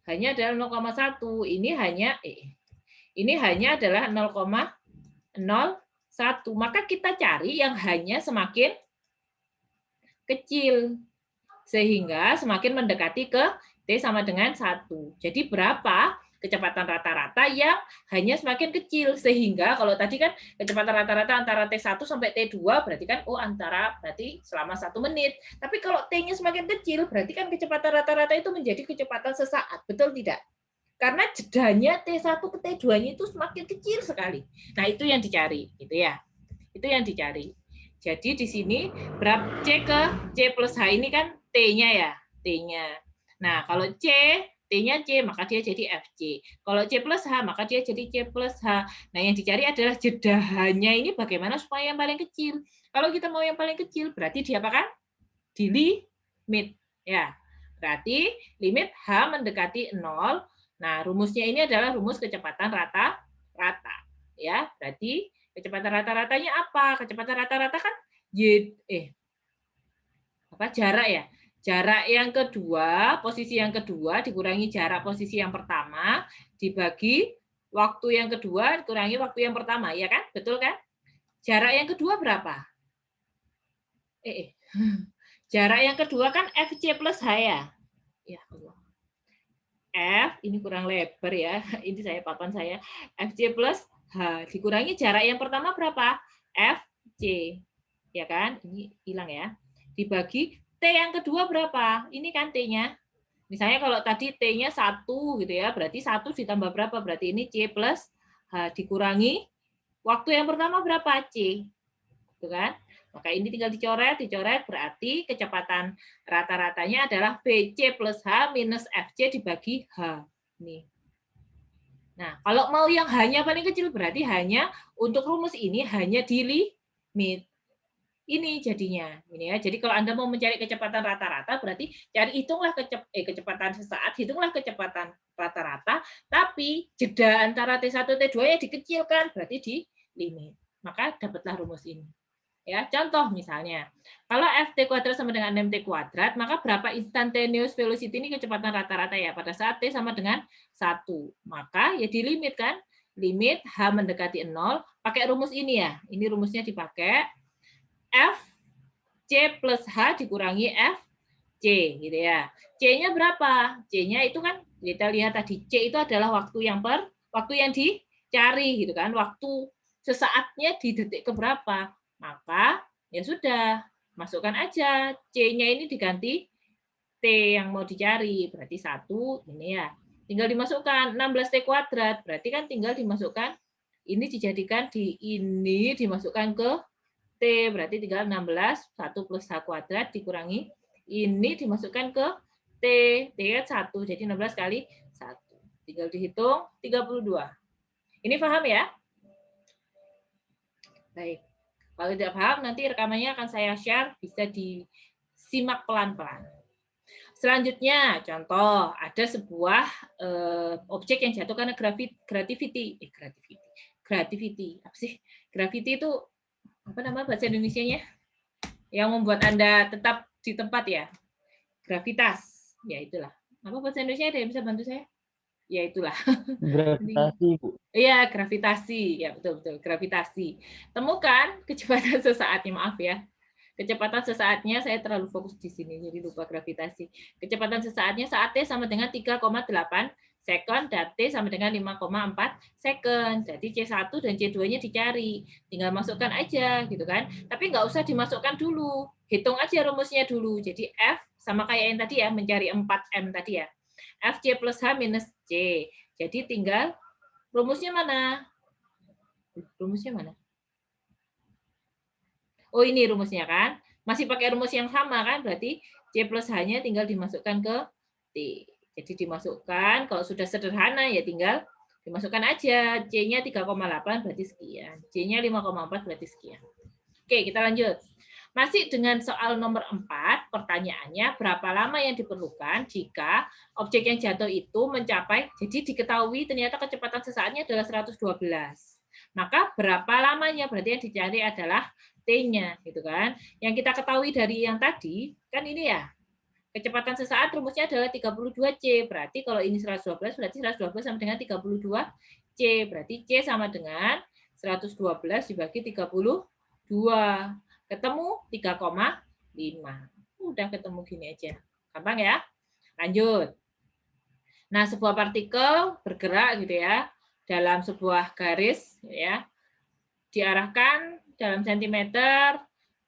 Hanya adalah 0,1. Ini hanya adalah 0,01. Maka kita cari yang hanya semakin kecil. Sehingga semakin mendekati ke T sama dengan 1. Jadi berapa kecepatan rata-rata yang hanya semakin kecil. Sehingga kalau tadi kan kecepatan rata-rata antara T1 sampai T2 berarti kan berarti selama 1 menit. Tapi kalau T-nya semakin kecil berarti kan kecepatan rata-rata itu menjadi kecepatan sesaat. Betul tidak? Karena jedanya T1 ke T2-nya itu semakin kecil sekali. Nah, itu yang dicari, gitu ya. Itu yang dicari. Jadi di sini berapa C ke C plus H ini kan T-nya ya, T-nya. Nah, kalau T-nya C, maka dia jadi FC. Kalau C plus H, maka dia jadi C plus H. Nah, yang dicari adalah jeda H-nya ini bagaimana supaya yang paling kecil. Kalau kita mau yang paling kecil, berarti diapakan? Di limit. Ya, berarti limit H mendekati 0. Nah, rumusnya ini adalah rumus kecepatan rata-rata. Ya, berarti kecepatan rata-ratanya apa? Kecepatan rata-rata kan jarak ya. Jarak yang kedua, posisi yang kedua dikurangi jarak posisi yang pertama dibagi waktu yang kedua dikurangi waktu yang pertama, ya kan? Betul kan? Jarak yang kedua berapa? Jarak yang kedua kan FC plus H ya. Ya Allah. F ini kurang lebar ya. Ini papan saya. FC plus H dikurangi jarak yang pertama berapa? FC. Ya kan? Ini hilang ya. Dibagi T yang kedua berapa? Ini kan T-nya. Misalnya kalau tadi T-nya 1 gitu ya, berarti 1 ditambah berapa? Berarti ini C plus H dikurangi waktu yang pertama berapa? C. Gitu kan? Maka ini tinggal dicoret, berarti kecepatan rata-ratanya adalah BC plus H minus FC dibagi H. Nih. Nah, kalau mau yang hanya paling kecil berarti hanya untuk rumus ini hanya di limit. Ini jadinya. Ini ya. Jadi kalau Anda mau mencari kecepatan rata-rata berarti hitunglah kecepatan sesaat, hitunglah kecepatan rata-rata, tapi jeda antara T1 T2-nya dikecilkan berarti di limit. Maka dapatlah rumus ini. Ya, contoh misalnya, kalau ft kuadrat sama dengan mt kuadrat, maka berapa instantaneous velocity ini kecepatan rata-rata ya pada saat t sama dengan 1. Maka ya di limit kan, limit h mendekati 0, pakai rumus ini ya. Ini rumusnya dipakai f c plus h dikurangi f c gitu ya. C-nya berapa? C-nya itu kan kita lihat tadi c itu adalah waktu yang dicari gitu kan, waktu sesaatnya di detik keberapa. Maka ya sudah, masukkan aja C-nya ini diganti T yang mau dicari, berarti 1 ini ya. Tinggal dimasukkan 16T kuadrat, berarti kan tinggal dimasukkan ini dijadikan ini dimasukkan ke T, berarti tinggal 16 1 plus H kuadrat dikurangi ini dimasukkan ke T, T kan 1, jadi 16 kali 1. Tinggal dihitung 32. Ini paham ya? Baik. Kalau tidak paham, nanti rekamannya akan saya share, bisa disimak pelan-pelan. Selanjutnya, contoh, ada sebuah objek yang jatuh karena gravity. Apa sih? Gravity itu, apa nama bahasa Indonesianya? Yang membuat Anda tetap di tempat ya? Gravitas. Ya, itulah. Apa bahasa Indonesia ada yang bisa bantu saya? Ya, itulah. Gravitasi, Bu. Iya, gravitasi. Ya, betul-betul. Gravitasi. Temukan kecepatan sesaatnya, maaf ya. Kecepatan sesaatnya, saya terlalu fokus di sini, jadi lupa gravitasi. Kecepatan sesaatnya saat T sama dengan 3,8 second, dan T sama dengan 5,4 second. Jadi C1 dan C2-nya dicari. Tinggal masukkan aja, gitu kan. Tapi nggak usah dimasukkan dulu. Hitung aja rumusnya dulu. Jadi F sama kayak yang tadi ya, mencari 4M tadi ya. FC plus H minus C. Jadi tinggal rumusnya mana? Rumusnya mana? Oh, ini rumusnya kan? Masih pakai rumus yang sama kan? Berarti C plus H-nya tinggal dimasukkan ke T. Jadi dimasukkan, kalau sudah sederhana ya tinggal dimasukkan aja. C-nya 3,8 berarti sekian. C-nya 5,4 berarti sekian. Oke, kita lanjut. Masih dengan soal nomor 4, pertanyaannya berapa lama yang diperlukan jika objek yang jatuh itu mencapai, jadi diketahui ternyata kecepatan sesaatnya adalah 112. Maka berapa lamanya? Berarti yang dicari adalah T-nya, gitu kan. Yang kita ketahui dari yang tadi, kan ini ya, Kecepatan sesaat rumusnya adalah 32C. Berarti kalau ini 112, berarti 112 sama dengan 32C. Berarti C sama dengan 112 dibagi 32. Ketemu 3,5. Udah ketemu gini aja. Gampang ya? Lanjut. Nah, sebuah partikel bergerak gitu ya dalam sebuah garis ya, diarahkan dalam sentimeter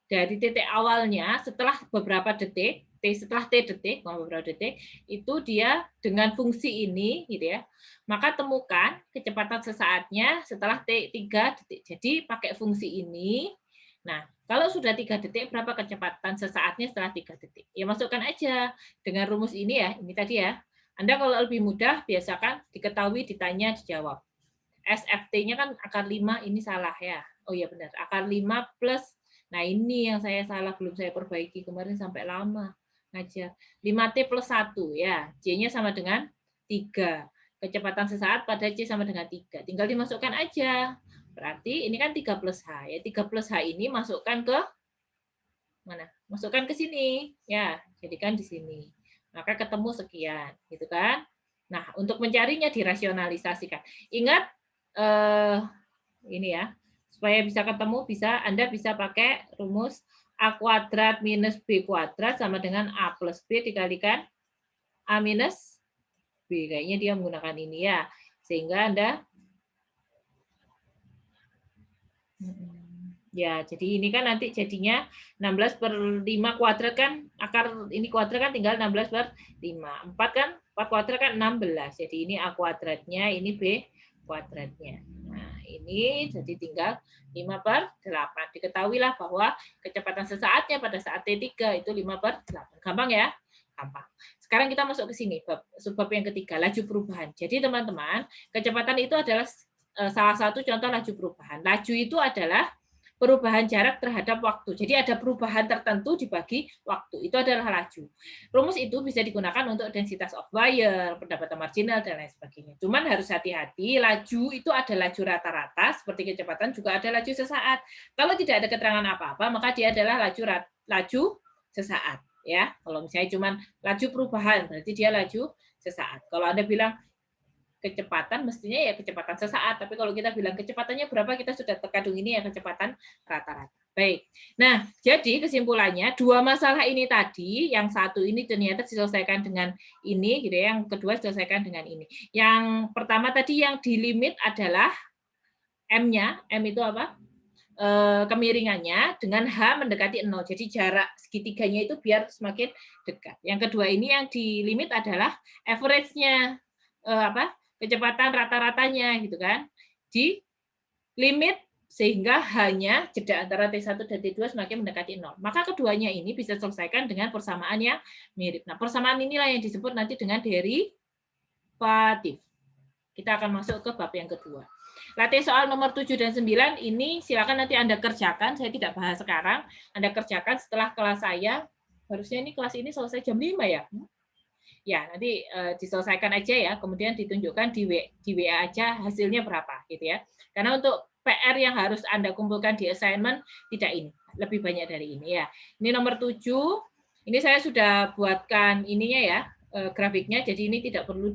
dari titik awalnya setelah beberapa detik, setelah T detik, beberapa detik, itu dia dengan fungsi ini gitu ya. Maka temukan kecepatan sesaatnya setelah T 3 detik. Jadi pakai fungsi ini. Nah, kalau sudah 3 detik, berapa kecepatan sesaatnya setelah 3 detik? Ya masukkan aja dengan rumus ini ya, ini tadi ya. Anda kalau lebih mudah, biasakan diketahui, ditanya, dijawab. SFT-nya kan akar 5, ini salah ya. Oh iya benar, akar 5 plus, nah ini yang saya salah, belum saya perbaiki kemarin sampai lama ngajar. 5T plus 1 ya, C-nya sama dengan 3. Kecepatan sesaat pada C sama dengan 3. Tinggal dimasukkan aja. Berarti ini kan 3 plus H. Ya, 3 plus H ini masukkan ke mana? Masukkan ke sini. Ya, jadikan di sini. Maka ketemu sekian, gitu kan? Nah, untuk mencarinya dirasionalisasikan. Ingat ini ya, supaya bisa ketemu, Anda bisa pakai rumus A kuadrat minus B kuadrat sama dengan A plus B dikalikan A minus B. Kayaknya dia menggunakan ini ya. Sehingga Anda ya, jadi ini kan nanti jadinya 16 per 5 kuadrat kan, akar ini kuadrat kan tinggal 16 per 5. 4 kan, 4 kuadrat kan 16. Jadi ini A kuadratnya, ini B kuadratnya. Nah, ini jadi tinggal 5 per 8. Diketahuilah bahwa kecepatan sesaatnya pada saat T3 itu 5 per 8. Gampang ya? Gampang. Sekarang kita masuk ke sini, bab yang ketiga, laju perubahan. Jadi teman-teman, kecepatan itu adalah salah satu contoh laju perubahan. Laju itu adalah perubahan jarak terhadap waktu. Jadi ada perubahan tertentu dibagi waktu. Itu adalah laju. Rumus itu bisa digunakan untuk densitas of wire, pendapatan marginal, dan lain sebagainya. Cuman harus hati-hati, laju itu ada laju rata-rata, seperti kecepatan juga ada laju sesaat. Kalau tidak ada keterangan apa-apa, maka dia adalah laju sesaat. Ya, kalau misalnya cuman laju perubahan, berarti dia laju sesaat. Kalau Anda bilang kecepatan, mestinya ya kecepatan sesaat. Tapi kalau kita bilang kecepatannya berapa, kita sudah terkadung ini ya kecepatan rata-rata. Baik. Nah, jadi kesimpulannya dua masalah ini tadi, yang satu ini ternyata diselesaikan dengan ini, gitu ya. Yang kedua diselesaikan dengan ini. Yang pertama tadi yang di limit adalah M-nya, M itu apa? Kemiringannya dengan H mendekati 0. Jadi jarak segitiganya itu biar semakin dekat. Yang kedua ini yang di limit adalah average-nya, kecepatan rata-ratanya gitu kan, di limit sehingga hanya jeda antara T1 dan T2 semakin mendekati 0. Maka keduanya ini bisa selesaikan dengan persamaan yang mirip. Nah, persamaan inilah yang disebut nanti dengan derivatif. Kita akan masuk ke bab yang kedua. Latih soal nomor 7 dan 9 ini silakan nanti Anda kerjakan, saya tidak bahas sekarang. Anda kerjakan setelah kelas saya. Harusnya ini kelas ini selesai jam 5 ya. Ya, nanti diselesaikan aja ya, kemudian ditunjukkan di WA aja hasilnya berapa gitu ya. Karena untuk PR yang harus Anda kumpulkan di assignment tidak ini, lebih banyak dari ini ya. Ini nomor 7. Ini saya sudah buatkan ininya ya, grafiknya, jadi ini tidak perlu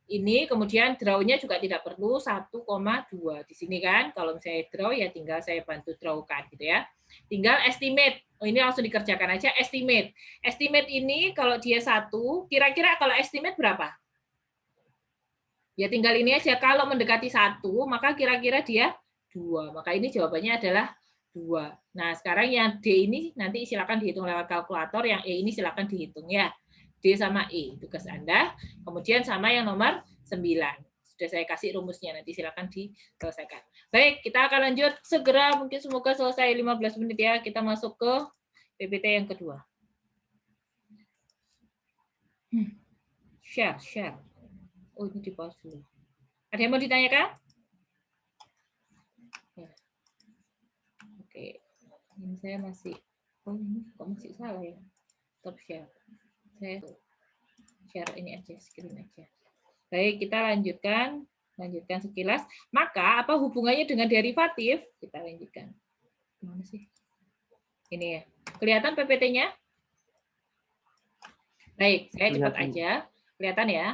ini, kemudian draw-nya juga tidak perlu 1,2 di sini kan. Kalau misalnya draw ya tinggal saya bantu draw-kan gitu ya. Tinggal estimate. Oh, ini langsung dikerjakan aja estimate. Estimate ini kalau dia 1, kira-kira kalau estimate berapa? Ya tinggal ini aja, kalau mendekati 1, maka kira-kira dia 2. Maka ini jawabannya adalah 2. Nah, sekarang yang D ini nanti silakan dihitung lewat kalkulator, yang E ini silakan dihitung ya. D sama E, tugas Anda. Kemudian sama yang nomor 9. Sudah saya kasih rumusnya, nanti silakan diselesaikan. Baik, kita akan lanjut segera, mungkin semoga selesai 15 menit ya. Kita masuk ke PPT yang kedua. Share. Oh, ini di pause dulu. Ada yang mau ditanyakan? Ya. Oke, ini saya masih, ini kok masih salah ya. Stop share. Saya share ini aja, screen aja. Baik, kita lanjutkan sekilas. Maka apa hubungannya dengan derivatif? Kita lanjutkan. Mana sih? Ini ya. Kelihatan PPT-nya? Baik, saya cepat Kelihatan. aja. Kelihatan ya?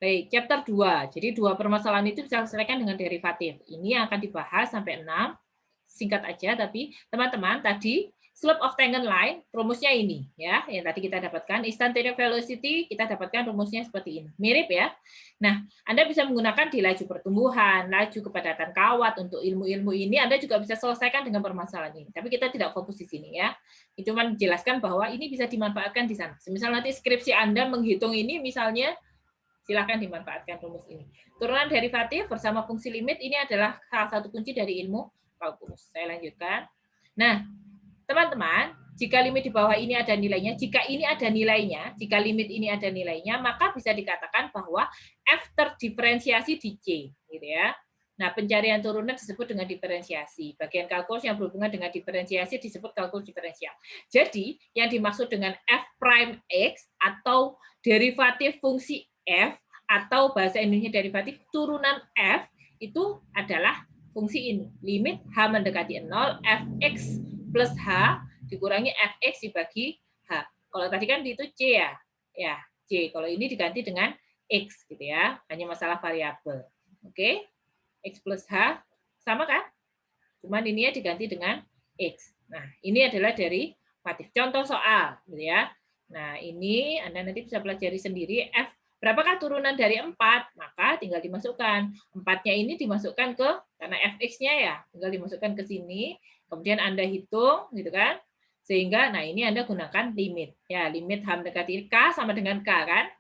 Baik, chapter 2. Jadi dua permasalahan itu bisa diselesaikan dengan derivatif. Ini yang akan dibahas sampai 6. Singkat aja, tapi teman-teman tadi slope of tangent line rumusnya ini ya, yang tadi kita dapatkan instantaneous velocity kita dapatkan rumusnya seperti ini. Mirip ya. Nah, Anda bisa menggunakan di laju pertumbuhan, laju kepadatan kawat untuk ilmu-ilmu ini Anda juga bisa selesaikan dengan permasalahan ini. Tapi kita tidak fokus di sini ya. Itu cuma menjelaskan bahwa ini bisa dimanfaatkan di sana. Misal nanti skripsi Anda menghitung ini misalnya silakan dimanfaatkan rumus ini. Turunan derivatif bersama fungsi limit ini adalah salah satu kunci dari ilmu kalkulus. Saya lanjutkan. Nah, teman-teman, jika limit di bawah ini ada nilainya, jika ini ada nilainya, jika limit ini ada nilainya, maka bisa dikatakan bahwa f terdiferensiasi di C, gitu ya. Nah, pencarian turunan disebut dengan diferensiasi. Bagian kalkulus yang berhubungan dengan diferensiasi disebut kalkulus diferensial. Jadi, yang dimaksud dengan f prime x atau derivatif fungsi f atau bahasa Indonesia derivatif turunan f itu adalah fungsi ini. Limit h mendekati 0, fx plus h dikurangi fx dibagi h. Kalau tadi kan itu c ya. Ya, c. Kalau ini diganti dengan x gitu ya. Hanya masalah variabel. Oke? X plus H, sama kan? Cuman ini ya diganti dengan X. Nah, ini adalah derivatif. Contoh soal, gitu ya. Nah, ini Anda nanti bisa pelajari sendiri. F, berapakah turunan dari 4? Maka tinggal dimasukkan. 4-nya ini dimasukkan ke, karena fx-nya ya, tinggal dimasukkan ke sini. Kemudian Anda hitung, gitu kan. Sehingga, nah ini Anda gunakan limit. Ya, limit H mendekati K sama dengan K, kan?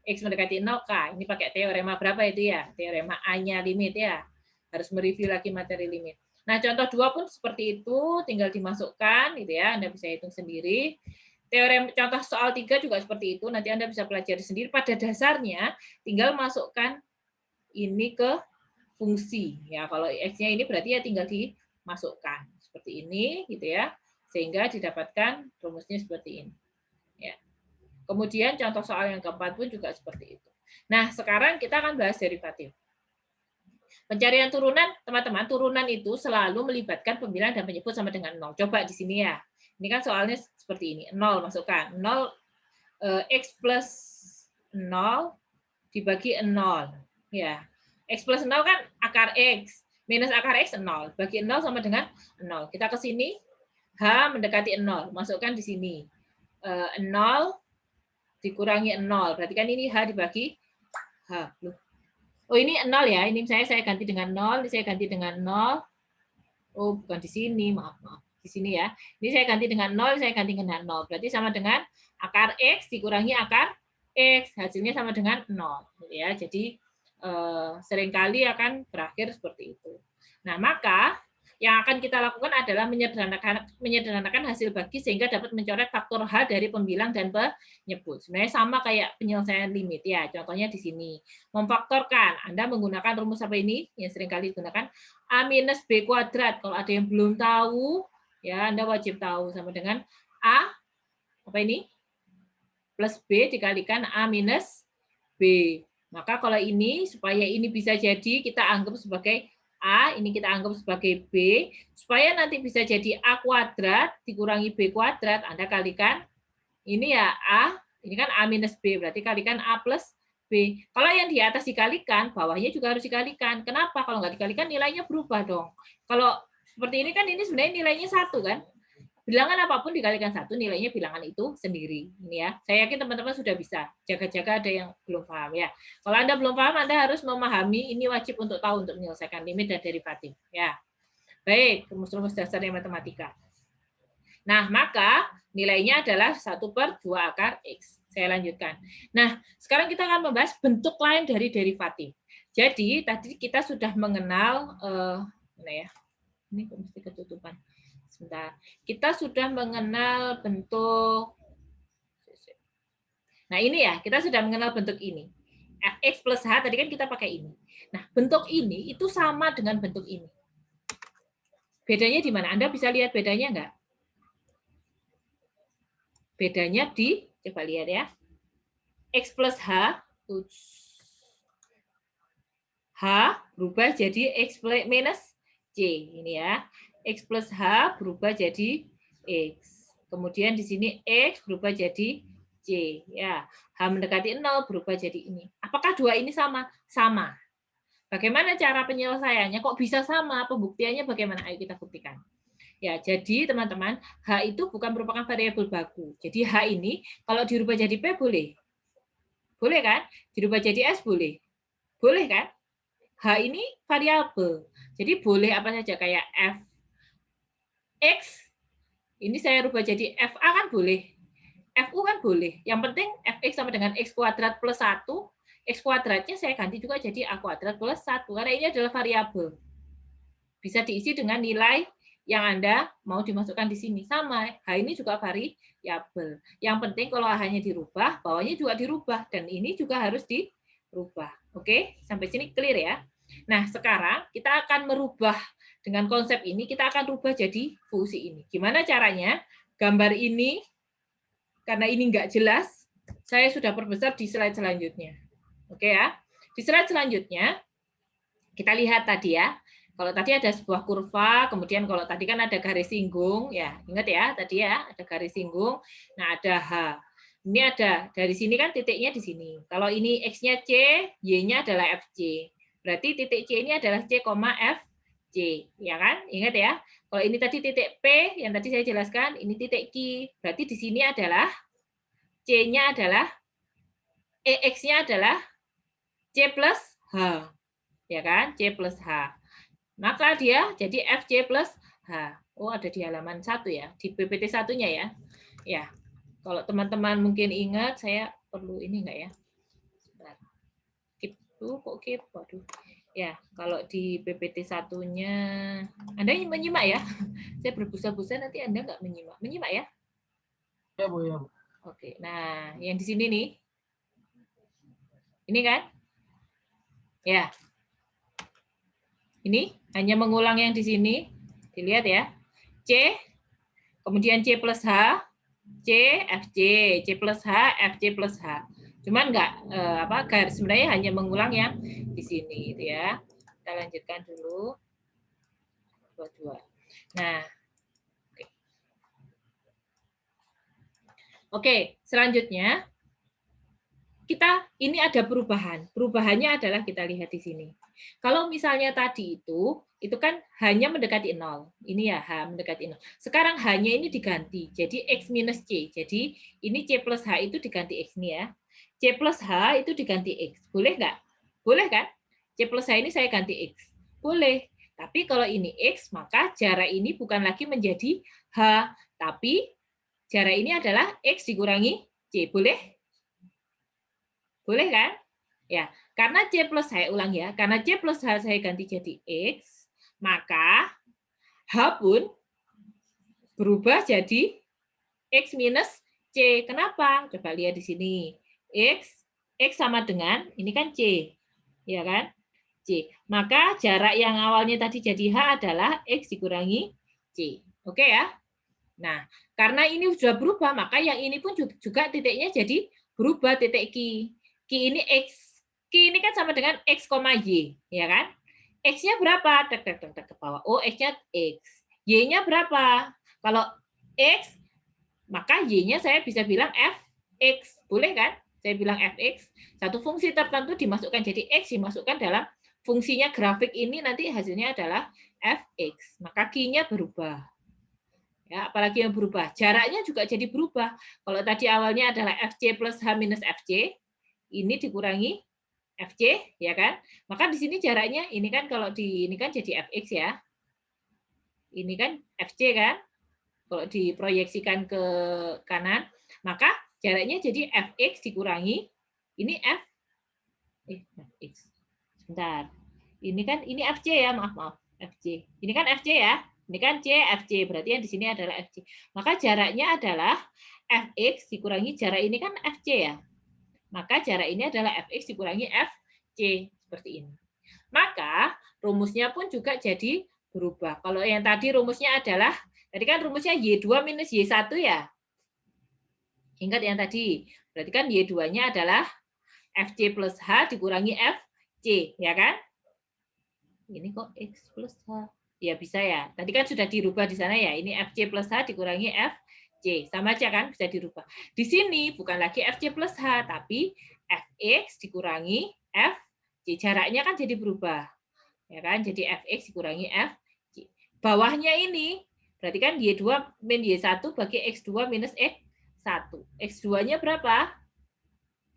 X mendekati 0, K. Ini pakai teorema berapa itu ya? Teorema A-nya limit ya. Harus mereview lagi materi limit. Nah, contoh 2 pun seperti itu, tinggal dimasukkan gitu ya. Anda bisa hitung sendiri. Teorem contoh soal 3 juga seperti itu, nanti Anda bisa pelajari sendiri. Pada dasarnya tinggal masukkan ini ke fungsi ya. Kalau X-nya ini berarti ya tinggal dimasukkan seperti ini gitu ya. Sehingga didapatkan rumusnya seperti ini. Ya. Kemudian contoh soal yang keempat pun juga seperti itu. Nah, sekarang kita akan bahas derivatif. Pencarian turunan, teman-teman, turunan itu selalu melibatkan pembilang dan penyebut sama dengan 0. Coba di sini ya. Ini kan soalnya seperti ini. 0 masukkan. 0 X plus 0 dibagi 0. Ya. X plus 0 kan akar X. Minus akar X 0. Bagi 0 sama dengan 0. Kita ke sini. H mendekati 0. Masukkan di sini. 0 dikurangi 0. Berarti kan ini H dibagi H. Oh, ini 0 ya. Ini saya ganti dengan 0, ini saya ganti dengan 0. Oh, bukan di sini, maaf. Di sini ya. Ini saya ganti dengan 0, saya ganti dengan 0. Berarti sama dengan akar X dikurangi akar X. Hasilnya sama dengan 0. Ya, jadi seringkali akan berakhir seperti itu. Nah, maka yang akan kita lakukan adalah menyederhanakan hasil bagi sehingga dapat mencoret faktor H dari pembilang dan penyebut. Sebenarnya sama kayak penyelesaian limit ya. Contohnya di sini. Memfaktorkan, Anda menggunakan rumus apa ini yang seringkali digunakan A minus B kuadrat. Kalau ada yang belum tahu, ya Anda wajib tahu sama dengan A apa ini? Plus B dikalikan A minus B. Maka kalau ini supaya ini bisa jadi kita anggap sebagai A, ini kita anggap sebagai B, supaya nanti bisa jadi A kuadrat dikurangi B kuadrat, Anda kalikan, ini ya A, ini kan A minus B, berarti kalikan A plus B. Kalau yang di atas dikalikan, bawahnya juga harus dikalikan. Kenapa? Kalau nggak dikalikan, nilainya berubah dong. Kalau seperti ini kan ini sebenarnya nilainya 1 kan? Bilangan apapun dikalikan 1, nilainya bilangan itu sendiri. Ini ya, saya yakin teman-teman sudah bisa. Jaga-jaga ada yang belum paham ya. Kalau Anda belum paham, Anda harus memahami, ini wajib untuk tahu untuk menyelesaikan limit dan derivatif. Ya, baik, rumus-rumus dasarnya matematika. Nah, maka nilainya adalah 1/2 akar X. Saya lanjutkan. Nah, sekarang kita akan membahas bentuk lain dari derivatif. Jadi, tadi kita sudah mengenal, mana ya? Ini mesti ketutupan. Sebentar. Kita sudah mengenal bentuk. Nah, ini ya, kita sudah mengenal bentuk ini. Fx plus H, tadi kan kita pakai ini. Nah, bentuk ini itu sama dengan bentuk ini. Bedanya di mana? Anda bisa lihat bedanya enggak? Bedanya di, coba lihat ya. X plus H, H berubah jadi X minus C. Ini ya. X plus H berubah jadi X. Kemudian di sini X berubah jadi C. FC. Ya, H mendekati 0 berubah jadi ini. Apakah dua ini sama? Sama. Bagaimana cara penyelesaiannya? Kok bisa sama? Pembuktiannya bagaimana? Ayo kita buktikan. Ya, jadi teman-teman, H itu bukan merupakan variabel baku. Jadi H ini kalau dirubah jadi P boleh. Boleh kan? Dirubah jadi S boleh. Boleh kan? H ini variabel. Jadi boleh apa saja kayak F X. Ini saya rubah jadi FA kan boleh. FU kan boleh. Yang penting Fx sama dengan X kuadrat plus 1. X kuadratnya saya ganti juga jadi A kuadrat plus 1. Karena ini adalah variabel. Bisa diisi dengan nilai yang Anda mau dimasukkan di sini. Sama, H ini juga variabel. Yang penting kalau H-nya dirubah, bawahnya juga dirubah. Dan ini juga harus dirubah. Oke, sampai sini clear ya. Nah, sekarang kita akan merubah dengan konsep ini, kita akan rubah jadi fungsi ini. Gimana caranya? Gambar ini, karena ini nggak jelas, saya sudah perbesar di slide selanjutnya. Oke ya. Di slide selanjutnya, kita lihat tadi ya. Kalau tadi ada sebuah kurva, kemudian kalau tadi kan ada garis singgung, ya ingat ya tadi ya ada garis singgung. Nah ada H. Ini ada dari sini kan titiknya di sini. Kalau ini X-nya C, Y-nya adalah FC. Berarti titik C ini adalah C, FC, ya kan? Ingat ya. Kalau ini tadi titik P yang tadi saya jelaskan, ini titik Q. Berarti di sini adalah C-nya adalah X-nya adalah C plus H. Ya kan? C plus H. Maka dia jadi FC plus H. Oh, ada di halaman 1 ya, di PPT 1-nya ya. Ya, kalau teman-teman mungkin ingat, saya perlu ini enggak ya? Keep kok keep? Waduh. Ya, kalau di PPT 1-nya, Anda menyimak ya? Saya berbusa-busa, nanti Anda enggak menyimak. Menyimak ya? Ya, Bu, ya, Bu. Oke, nah yang di sini nih. Ini kan? Ya, ini hanya mengulang yang di sini. Dilihat ya. C, kemudian C plus H, C, FC, C plus H, FC plus H. Cuman sebenarnya hanya mengulang yang di sini itu ya. Kita lanjutkan dulu. Dua. Nah, oke, selanjutnya ini ada perubahan. Perubahannya adalah kita lihat di sini. Kalau misalnya tadi itu kan hanya mendekati 0. Ini ya H mendekati 0. Sekarang H-nya ini diganti. Jadi X minus C. Jadi ini C plus H itu diganti X nih ya. C plus H itu diganti X. Boleh nggak? Boleh kan? C plus H ini saya ganti X. Boleh. Tapi kalau ini X, maka jarak ini bukan lagi menjadi H. Tapi jarak ini adalah X dikurangi C. Boleh? Boleh kan? Ya, karena C plus, saya ulang ya, karena C plus H saya ganti jadi X, maka H pun berubah jadi X minus C. Kenapa? Coba lihat di sini. X sama dengan, ini kan C. Ya kan? C. Maka jarak yang awalnya tadi jadi H adalah X dikurangi C. Oke ya? Nah, karena ini sudah berubah, maka yang ini pun juga titiknya jadi berubah, titik Q. Q ini X. Q ini kan sama dengan X, Y, ya kan? X-nya berapa? Tek ke bawah. Oh, X-nya X. Y-nya berapa? Kalau X, maka Y-nya saya bisa bilang Fx. Boleh kan? Saya bilang Fx. Satu fungsi tertentu dimasukkan jadi X, dimasukkan dalam fungsinya grafik ini, nanti hasilnya adalah Fx. Maka Q-nya berubah. Ya, apalagi yang berubah. Jaraknya juga jadi berubah. Kalau tadi awalnya adalah FC plus H minus FC, ini dikurangi FC, ya kan? Maka di sini jaraknya, ini kan kalau ini kan jadi Fx ya. Ini kan FC kan? Kalau diproyeksikan ke kanan, maka jaraknya jadi Fx dikurangi, ini Fx. Sebentar. Ini kan, ini Fc ya, maaf. Fc. Ini kan Fc ya. Ini kan C, FC. Berarti yang di sini adalah FC. Maka jaraknya adalah Fx dikurangi jarak ini kan Fc ya. Maka jarak ini adalah Fx dikurangi Fc. Seperti ini. Maka rumusnya pun juga jadi berubah. Kalau yang tadi rumusnya adalah, tadi kan rumusnya Y2 minus Y1 ya. Ingat yang tadi. Berarti kan Y2-nya adalah Fc plus H dikurangi Fc. Ya kan? Ini kok X plus H. Ya bisa ya. Tadi kan sudah dirubah di sana ya. Ini FC plus H dikurangi C. Sama aja kan, bisa dirubah. Di sini bukan lagi FC plus H, tapi Fx dikurangi Fc. Jaraknya kan jadi berubah. Ya kan? Jadi Fx dikurangi Fc. Bawahnya ini, berarti kan Y2 min Y1 bagi X2 minus X1. X2-nya berapa?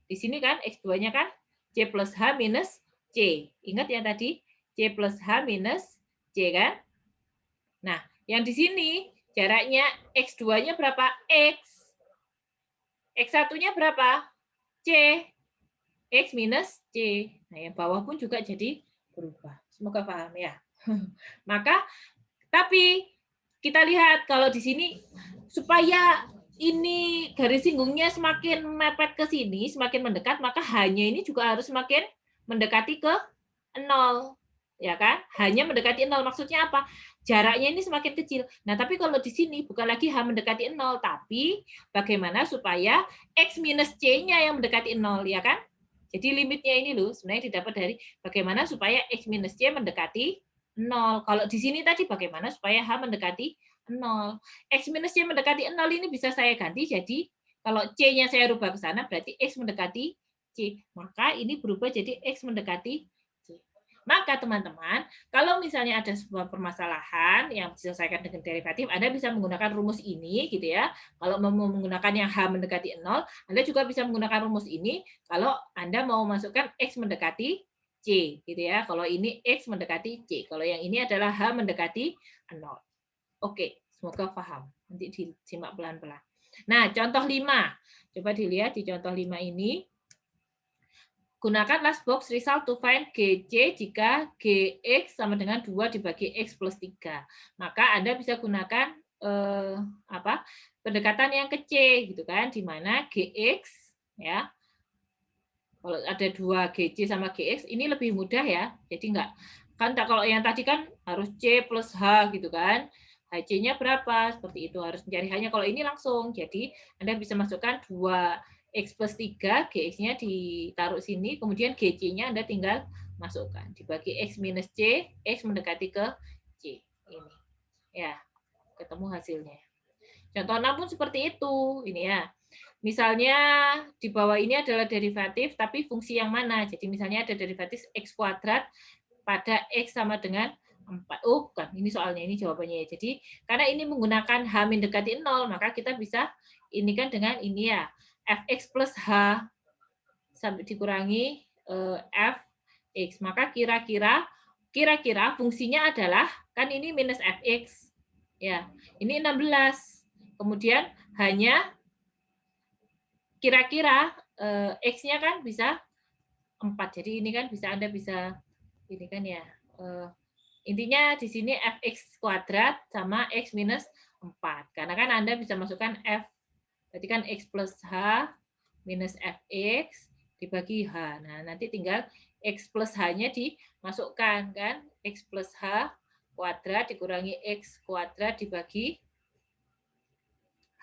Di sini kan X2-nya kan C plus H minus C. Ingat ya tadi? C plus H minus C kan? Nah, yang di sini jaraknya X2-nya berapa? X. X1-nya berapa? C. X minus C. Nah, yang bawah pun juga jadi berubah. Semoga paham ya. Maka, tapi kita lihat kalau di sini supaya ini garis singgungnya semakin mepet ke sini, semakin mendekat, maka hanya ini juga harus semakin mendekati ke 0. Ya kan? Hanya mendekati 0. Maksudnya apa? Jaraknya ini semakin kecil. Nah, tapi kalau di sini bukan lagi H mendekati 0, tapi bagaimana supaya X minus C-nya yang mendekati 0, ya kan? Jadi limitnya ini loh, sebenarnya didapat dari bagaimana supaya X minus C mendekati 0. Kalau di sini tadi bagaimana supaya H mendekati 0. X minus C mendekati 0 ini bisa saya ganti jadi kalau C-nya saya rubah ke sana berarti X mendekati C. Maka ini berubah jadi X mendekati C. Maka teman-teman, kalau misalnya ada sebuah permasalahan yang diselesaikan dengan derivatif, Anda bisa menggunakan rumus ini gitu ya. Kalau mau menggunakan yang H mendekati 0, Anda juga bisa menggunakan rumus ini kalau Anda mau masukkan X mendekati C gitu ya. Kalau ini X mendekati C, kalau yang ini adalah H mendekati 0. Oke, semoga paham. Nanti disimak pelan-pelan. Nah, contoh 5. Coba dilihat di contoh 5 ini. Gunakan last box result to find GC jika GX sama dengan 2 dibagi X plus 3. Maka Anda bisa gunakan pendekatan yang ke C gitu kan, di mana GX ya. Kalau ada 2 GC sama GX ini lebih mudah ya. Jadi enggak kan kalau yang tadi kan harus C plus H gitu kan. HC-nya berapa? Seperti itu harus mencari H-nya. Kalau ini langsung. Jadi Anda bisa masukkan 2 X plus 3, GX-nya ditaruh sini, kemudian GC-nya Anda tinggal masukkan. Dibagi X minus C, X mendekati ke C. Ini. Ya, ketemu hasilnya. Contoh 6 pun seperti itu. Ini ya. Misalnya di bawah ini adalah derivatif, tapi fungsi yang mana? Jadi misalnya ada derivatif X kuadrat pada X sama dengan 4. Oh, bukan. Ini soalnya, ini jawabannya. Jadi, karena ini menggunakan H mendekati 0, maka kita bisa ini kan dengan ini ya. Fx plus H sampai dikurangi Fx. Maka kira-kira fungsinya adalah, kan ini minus Fx. Ya, ini 16. Kemudian hanya kira-kira X-nya kan bisa 4. Jadi ini kan bisa Anda bisa ini kan ya. Intinya di sini Fx kuadrat sama X minus 4. Karena kan Anda bisa masukkan F. Berarti kan X plus H minus Fx dibagi H. Nah, nanti tinggal X plus H-nya dimasukkan kan. X plus H kuadrat dikurangi X kuadrat dibagi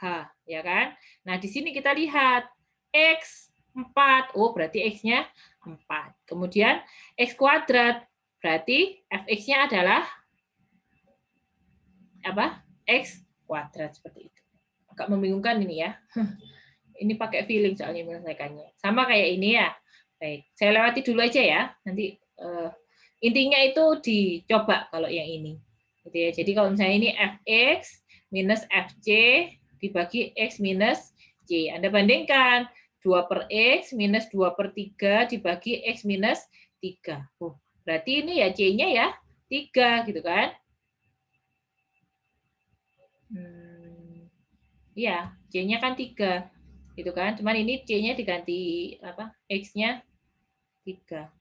H, ya kan? Nah, di sini kita lihat X 4. Oh, berarti X-nya 4. Kemudian X kuadrat, berarti Fx-nya adalah apa? X kuadrat seperti itu. Agak membingungkan ini ya. Ini pakai feeling soalnya menyelesaikannya. Sama kayak ini ya. Baik, saya lewati dulu aja ya. Nanti intinya itu dicoba kalau yang ini. Gitu ya. Jadi kalau misalnya ini Fx minus Fc dibagi X minus C. Anda bandingkan 2 per X minus 2 per 3 dibagi X minus 3. Berarti ini ya C-nya ya 3 gitu kan. Iya, C-nya kan 3. Gitu kan. Cuman ini C-nya diganti apa? X-nya 3.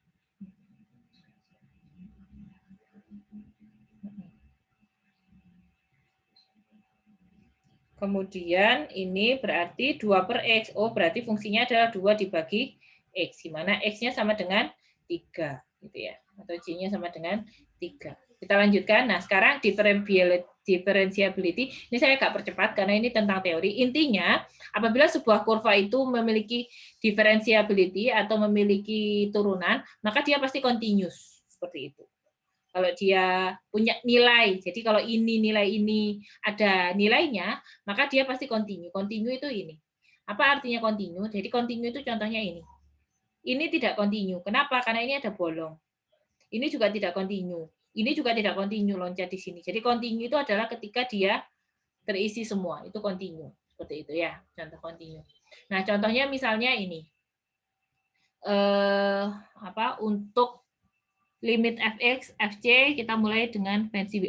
Kemudian ini berarti 2 per X. Oh, berarti fungsinya adalah 2 dibagi X. Di mana X-nya sama dengan 3. Gitu ya. Atau C-nya sama dengan 3. Kita lanjutkan. Nah, sekarang differentiability. Ini saya agak percepat karena ini tentang teori. Intinya, apabila sebuah kurva itu memiliki differentiability atau memiliki turunan, maka dia pasti continuous. Seperti itu. Kalau dia punya nilai, jadi kalau ini nilai ini ada nilainya, maka dia pasti continue. Continue itu ini. Apa artinya continue? Jadi continue itu contohnya ini. Ini tidak continue. Kenapa? Karena ini ada bolong. Ini juga tidak continue. Ini juga tidak continue loncat di sini. Jadi continue itu adalah ketika dia terisi semua. Itu continue. Seperti itu ya, contoh continue. Nah, contohnya misalnya ini. Untuk limit fx, fc kita mulai dengan versi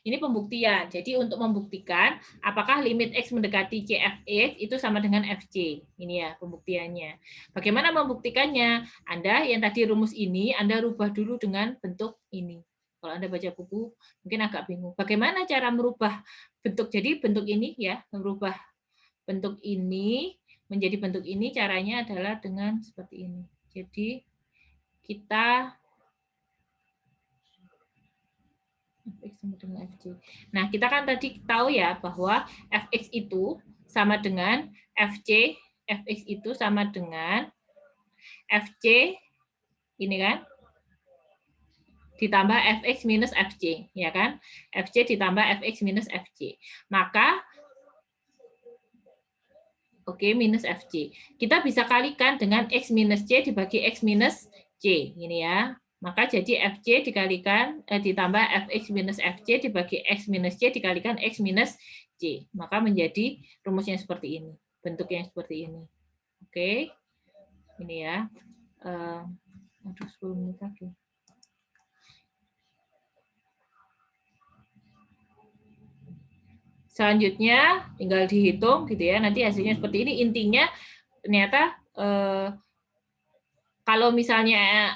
ini pembuktian. Jadi untuk membuktikan apakah limit x mendekati cfx itu sama dengan fc. Ini ya pembuktiannya. Bagaimana membuktikannya? Anda yang tadi rumus ini Anda rubah dulu dengan bentuk ini. Kalau Anda baca buku mungkin agak bingung. Bagaimana cara merubah bentuk? Jadi bentuk ini ya, merubah bentuk ini menjadi bentuk ini caranya adalah dengan seperti ini. Jadi kita fx sama dengan fc. Nah, kita kan tadi tahu ya bahwa fx itu sama dengan fc, fx itu sama dengan fc ini kan ditambah fx minus fc, ya kan? fc ditambah fx minus fc. Maka oke, minus fc. Kita bisa kalikan dengan x minus c dibagi x minus c, ini ya. Maka jadi fc dikalikan ditambah fx minus fc dibagi x minus c dikalikan x minus c. Maka menjadi rumusnya seperti ini, bentuknya seperti ini. Oke, ini ya. Aduh, 10 menit lagi. Selanjutnya tinggal dihitung gitu ya. Nanti hasilnya seperti ini. Intinya ternyata kalau misalnya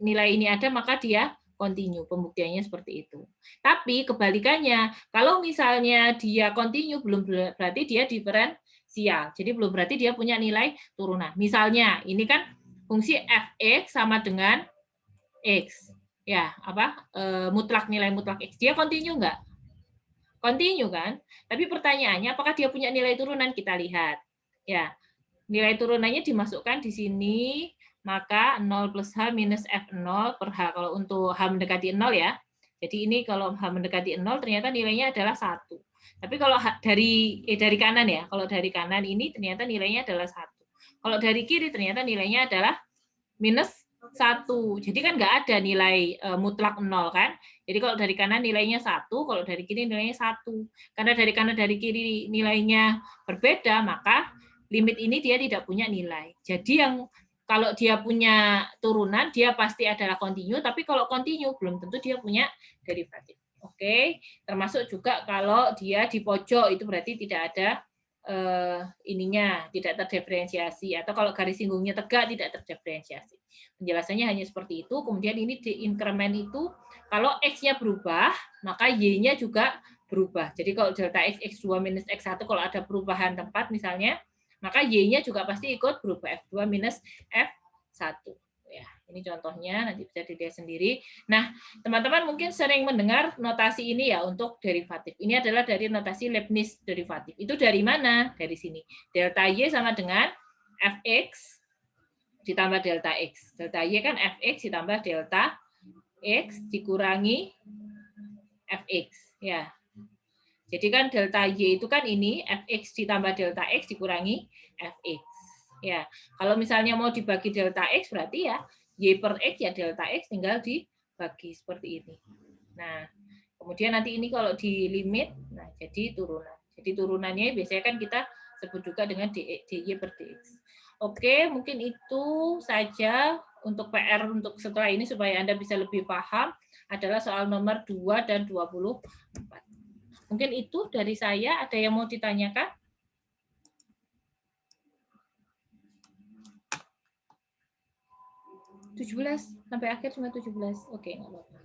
nilai ini ada, maka dia continue. Pembuktiannya seperti itu. Tapi kebalikannya, kalau misalnya dia continue, belum berarti dia diferensial. Jadi belum berarti dia punya nilai turunan. Misalnya, ini kan fungsi fx sama dengan x. Ya, mutlak nilai mutlak x. Dia continue nggak? Continue kan? Tapi pertanyaannya, apakah dia punya nilai turunan? Kita lihat. Ya, nilai turunannya dimasukkan di sini, maka 0 plus H minus F0 per H. Kalau untuk H mendekati 0 ya. Jadi ini kalau H mendekati 0 ternyata nilainya adalah 1. Tapi kalau dari kanan ya, kalau dari kanan ini ternyata nilainya adalah 1. Kalau dari kiri ternyata nilainya adalah minus 1. Jadi kan nggak ada nilai mutlak 0 kan. Jadi kalau dari kanan nilainya 1, kalau dari kiri nilainya 1. Karena dari kanan dari kiri nilainya berbeda, maka limit ini dia tidak punya nilai. Jadi yang kalau dia punya turunan, dia pasti adalah continue, tapi kalau continue belum tentu dia punya derivatif. Oke, termasuk juga kalau dia di pojok itu berarti tidak ada ininya, tidak terdiferensiasi, atau kalau garis singgungnya tegak tidak terdiferensiasi. Penjelasannya hanya seperti itu. Kemudian ini di increment itu kalau x-nya berubah, maka y-nya juga berubah. Jadi kalau delta x, x2 minus x1 kalau ada perubahan tempat misalnya, maka y-nya juga pasti ikut berubah, f2 minus f1. Ya, ini contohnya, nanti bisa dilihat sendiri. Nah, teman-teman mungkin sering mendengar notasi ini ya untuk derivatif. Ini adalah dari notasi Leibniz derivatif. Itu dari mana? Dari sini. Delta y sama dengan fx ditambah delta x. Delta y kan fx ditambah delta x dikurangi fx. Ya, jadi kan delta y itu kan ini fx ditambah delta x dikurangi fx. Ya, kalau misalnya mau dibagi delta x berarti ya y per x ya delta x tinggal dibagi seperti ini. Nah, kemudian nanti ini kalau di limit, nah jadi turunan. Jadi turunannya biasanya kan kita sebut juga dengan dy per dx. Oke, mungkin itu saja untuk PR untuk setelah ini supaya Anda bisa lebih paham adalah soal nomor 2 dan 24. Mungkin itu dari saya. Ada yang mau ditanyakan? 17 sampai akhir cuma 17. Oke, nggak apa-apa.